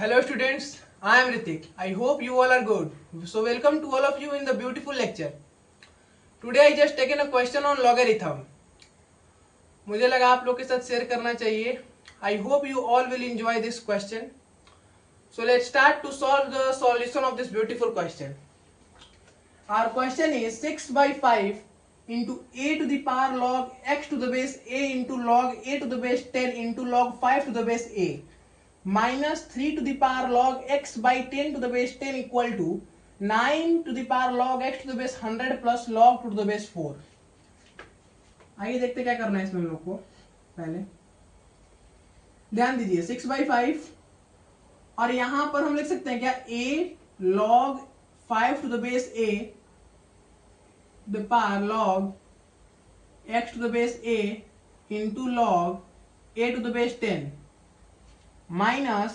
Hello students, I am Ritik. I hope you all are good. So welcome to all of you in the beautiful lecture. Today I just taken a question on logarithm. मुझे लगा आप लोग के साथ share करना चाहिए. I hope you all will enjoy this question. So let's start to solve the solution of this beautiful question. Our question is 6 by 5 into a to the power log x to the base a into log a to the base 10 into log 5 to the base a minus 3 to the power log x by 10 to the base 10 equal to 9 to the power log x to the base 100 plus log 2 to the base 4. आइए देखते क्या करना है इसमें हम लोग को. पहले ध्यान दीजिए 6 by 5 और यहां पर हम लिख सकते हैं क्या a log 5 to the base a the power log x to the base a into log a to the base 10 minus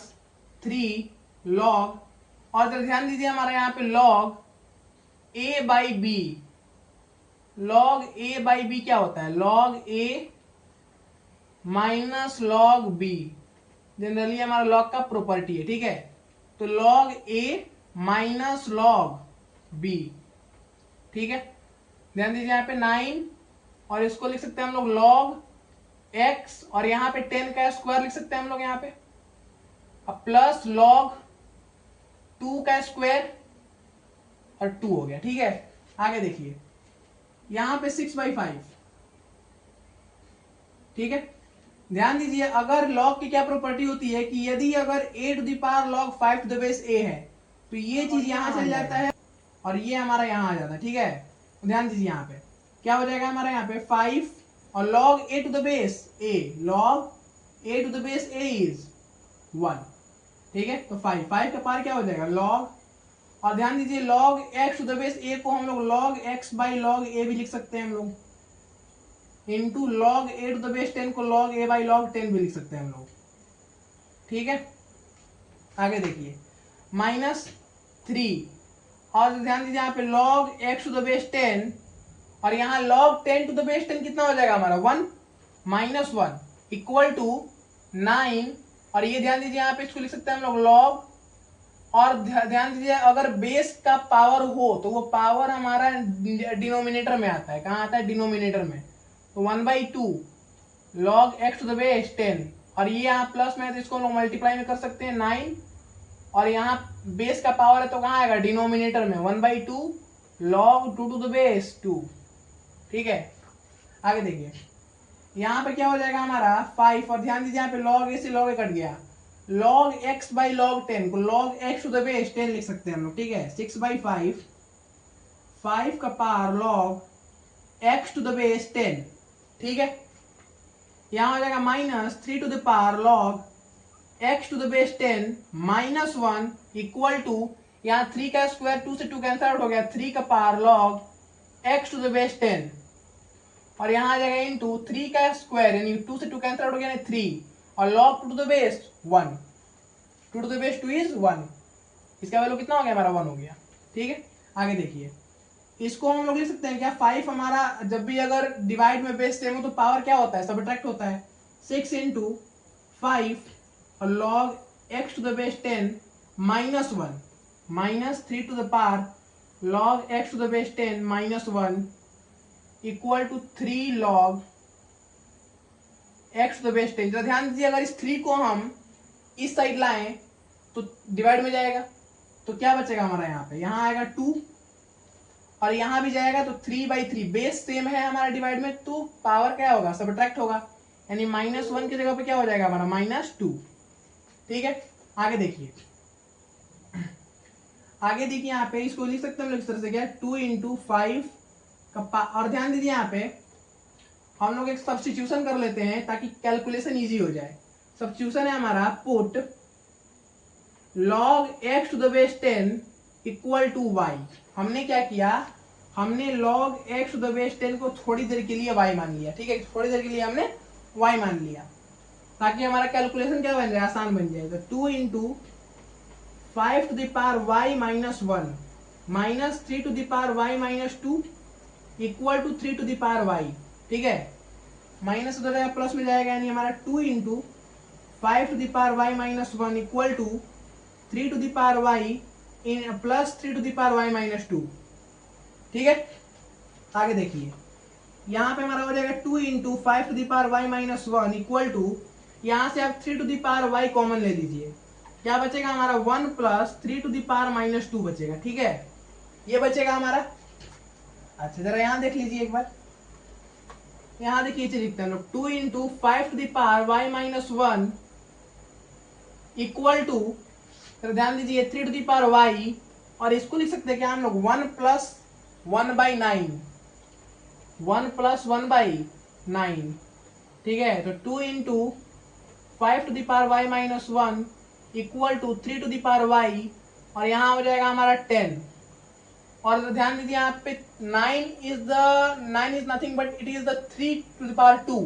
3 log और ध्यान दीजिए हमारा यहाँ पे log a by b. Log a by b क्या होता है? Log a minus log b. Generally हमारा लॉग का प्रॉपर्टी है. ठीक है, तो log a minus log b. ठीक है, ध्यान दीजिए यहाँ पे 9 और इसको लिख सकते हैं हम लोग लॉग एक्स और यहाँ पे 10 का स्क्वायर लिख सकते हैं हम लोग यहाँ पे प्लस लॉग 2 का स्क्वायर और 2 हो गया. ठीक है, आगे देखिए यहां पे 6 by 5. ठीक है, ध्यान दीजिए अगर लॉग की क्या प्रॉपर्टी होती है कि यदि अगर a to the power log 5 to the base a है तो ये चीज यहां चल जाता है और ये हमारा यहां आ जाता है. ठीक है, ध्यान दीजिए यहां पे क्या हो जाएगा हमारा यहाँ पे 5 और log a to the base a. Log a to the base a is 1. ठीक है, तो 5 का पार क्या हो जाएगा लॉग और ध्यान दीजिए log x to the base a को हम लोग log x by log a भी लिख सकते हैं हम लोग into log a to the base 10 को लॉग a बाई लॉग 10 भी लिख सकते हैं हम लोग. ठीक है, आगे देखिए माइनस 3 और ध्यान दीजिए यहाँ पे log x to the base 10 और यहाँ लॉग 10 टू द बेस 10 कितना हो जाएगा हमारा 1 माइनस 1 इक्वल टू 9 और ये ध्यान दीजिए यहाँ पे इसको लिख सकते हैं हम लोग लॉग और ध्यान दीजिए अगर बेस का पावर हो तो वो पावर हमारा डिनोमिनेटर में आता है. कहाँ आता है? डिनोमिनेटर में. तो 1/2 log x to the base 10 और ये यहाँ प्लस में है तो इसको हम लोग मल्टीप्लाई में कर सकते हैं 9 और यहाँ बेस का पावर है तो कहाँ आएगा? डिनोमिनेटर में 1/2 लॉग 2 टू द बेस 2. ठीक है, आगे देखिए यहाँ पे क्या हो जाएगा हमारा 5 और ध्यान दीजिए यहाँ पे लॉग ए से लॉग ए कट गया. लॉग x बाई लॉग 10 को log x to the base 10 लिख सकते हैं हम लोग. ठीक है, 6 by 5 का power log x to the base 10. ठीक है, यहाँ हो जाएगा minus 3 to the power log x to the base 10 minus 1 equal to यहाँ 3 का स्क्वायर 2 से 2 कैंसिल आउट हो गया 3 का power log x to the base 10 और यहाँ आ जाएगा इनटू 3 का स्क्वायर यानी 2 से 2 कैंसिल आउट हो गया 3 और log 2 to the base 1. 2 to the base 2 is 1. इसका वैल्यू कितना हो गया हमारा 1 हो गया. ठीक है, आगे देखिए इसको हम लोग लिख सकते हैं क्या 5 हमारा जब भी अगर डिवाइड में बेस सेम हो तो पावर क्या होता है? सबट्रैक्ट होता है. 6 इंटू 5 और log x to the base 10 minus 1 minus 3 to the power log x to the base 10 minus 1 equal to 3 log x to the base 10. ध्यान दीजिए अगर इस 3 को हम इस साइड लाएं तो डिवाइड में जाएगा तो क्या बचेगा हमारा यहाँ पे? यहाँ आएगा 2 और यहाँ भी जाएगा तो 3/3 बेस सेम है हमारा डिवाइड में तो पावर क्या होगा? सबट्रैक्ट होगा यानी -1 की जगह पे क्या हो जाएगा हमारा -2. ठीक है, आगे देखिए यहाँ पे इसको लिख सकते हैं हम लोग इस तरह से क्या 2 इंटू 5 और ध्यान दीजिए यहाँ पे हम लोग एक सब्स्टिट्यूशन कर लेते हैं ताकि कैलकुलेशन इजी हो जाए. सब्स्टिट्यूशन है हमारा put log x to the base 10 equal to y. हमने क्या किया? हमने log x to the base 10 को थोड़ी देर के लिए y मान लिया. ठीक है, थोड़ी देर के लिए हमने y मान लिया ताकि हमारा कैलकुलेशन क्या बन जाए? आसान बन जाए. तो 2 into 5 to the power y minus 1 minus 3 to the power y minus 2 equal to 3 to the power y. ठीक है, माइनस उधर जाएगा प्लस में जाएगा यानी हमारा 2 into 5 to the power y minus 1 equal to 3 to the power y in plus 3 to the power y minus 2। ठीक है, आगे देखिए, यहाँ पे हमारा हो जाएगा 2 into 5 to the power y minus 1 equal to, यहाँ से आप 3 to the power y common ले लीजिए, क्या बचेगा हमारा 1 plus 3 to the power minus 2 बचेगा। ठीक है, ये बचेगा हमारा। अच्छा जरा यहाँ देख लीजिए एक बार, यहाँ देखिए लिखते हैं लोग 2 into 5 to the power y minus 1 equal to, ध्यान दीजिए 3 टू दी पावर वाई, और इसको लिख सकते हैं क्या हम लोग 1 प्लस 1/9, 1 प्लस 1/9। ठीक है, तो 2 into 5 to the power y minus 1 equal to 3 to the power y, और यहाँ हो जाएगा हमारा 10। और ध्यान दीजिए यहाँ पे 9 is nothing but it is the 3 to the power 2,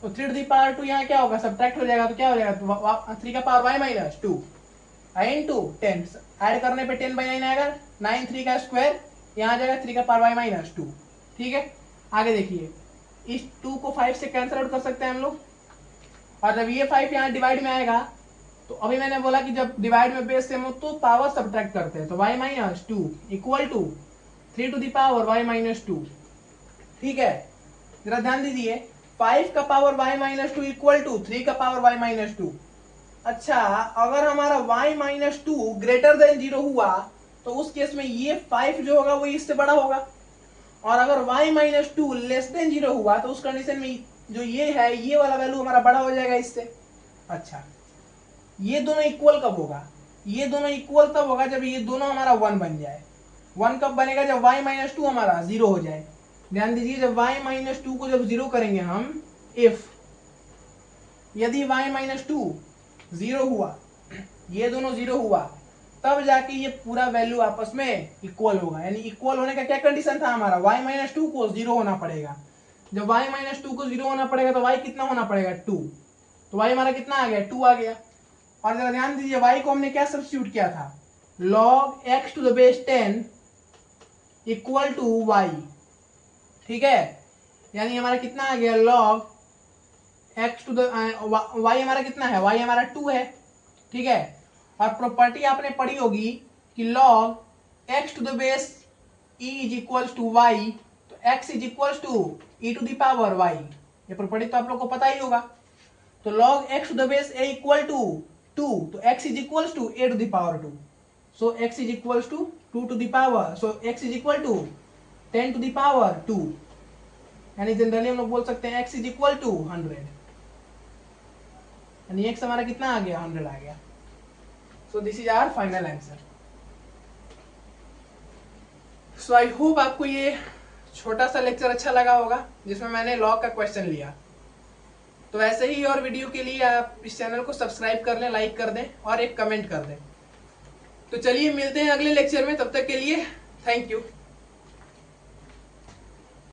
तो 3 टू द पावर 2 यहाँ क्या होगा, सब्ट्रैक्ट हो जाएगा, तो क्या हो जाएगा 3 का power y minus 2 into 10, add करने पे 10/9 आएगा, 9 3 का स्क्वायर, यहाँ जाएगा 3 का पावर वाई माइनस 2। ठीक है, आगे देखिए, इस 2 को 5 से कैंसिल आउट कर सकते हैं हम लोग, और जब ये 5 यहाँ डिवाइड में आएगा, तो अभी मैंने बोला कि जब डिवाइड में बेस सेम हो तो पावर सब्ट्रैक्ट करते हैं, तो y minus 2 equal to 3 to the power y minus 2। ठीक है, जरा ध्यान दीजिए, 5 का power y minus 2 equal to 3 का पावर y माइनस 2। अच्छा, अगर हमारा y माइनस 2 ग्रेटर देन 0 हुआ तो उस केस में ये 5 जो होगा वो इससे बड़ा होगा, और अगर y माइनस 2 लेस देन 0 हुआ तो उस कंडीशन में जो ये है, ये वाला वैल्यू हमारा बड़ा हो जाएगा इससे। अच्छा, ये दोनों इक्वल कब होगा, ये दोनों इक्वल तब होगा जब ये दोनों हमारा 1 बन जाए। 1 कब बनेगा, जब y माइनस 2 हमारा 0 हो जाए। ध्यान दीजिए, जब y माइनस 2 को जब 0 करेंगे हम, इफ यदि y माइनस 2 0 हुआ, ये दोनों 0 हुआ, तब जाके ये पूरा वैल्यू आपस में इक्वल होगा। यानी इक्वल होने का क्या कंडीशन था हमारा, y माइनस 2 को 0 होना पड़ेगा। जब y माइनस 2 को 0 होना पड़ेगा तो y कितना होना पड़ेगा 2, तो y हमारा कितना आ गया 2 आ गया। और जरा ध्यान दीजिए, y को हमने क्या सब्स्टिट्यूट किया था, log x to the base 10 equal to y। ठीक है, यानी हमारा कितना आ गया log x to the y हमारा कितना है, y हमारा 2 है। ठीक है, और प्रॉपर्टी आपने पढ़ी होगी कि log x to the base e is equals to y, तो x is equals to e to the power y, ये प्रॉपर्टी तो आप लोग को पता ही होगा। तो log x to the base a equal to 2, तो x is equals to a to the power 2, so x is equals to 2 to the power, so x is equal to 10 to the power 2, यानी generally हम लोग बोल सकते हैं x is equal to 100, यानी x हमारा कितना आ गया 100 आ गया। So this is our final answer. So I hope आपको ये छोटा सा लेक्चर अच्छा लगा होगा जिसमें मैंने लॉग का क्वेश्चन लिया। तो ऐसे ही और वीडियो के लिए आप इस चैनल को सब्सक्राइब कर लें, लाइक कर दें और एक कमेंट कर दें। तो चलिए मिलते हैं अगले लेक्चर में, तब तक के लिए थैंक यू।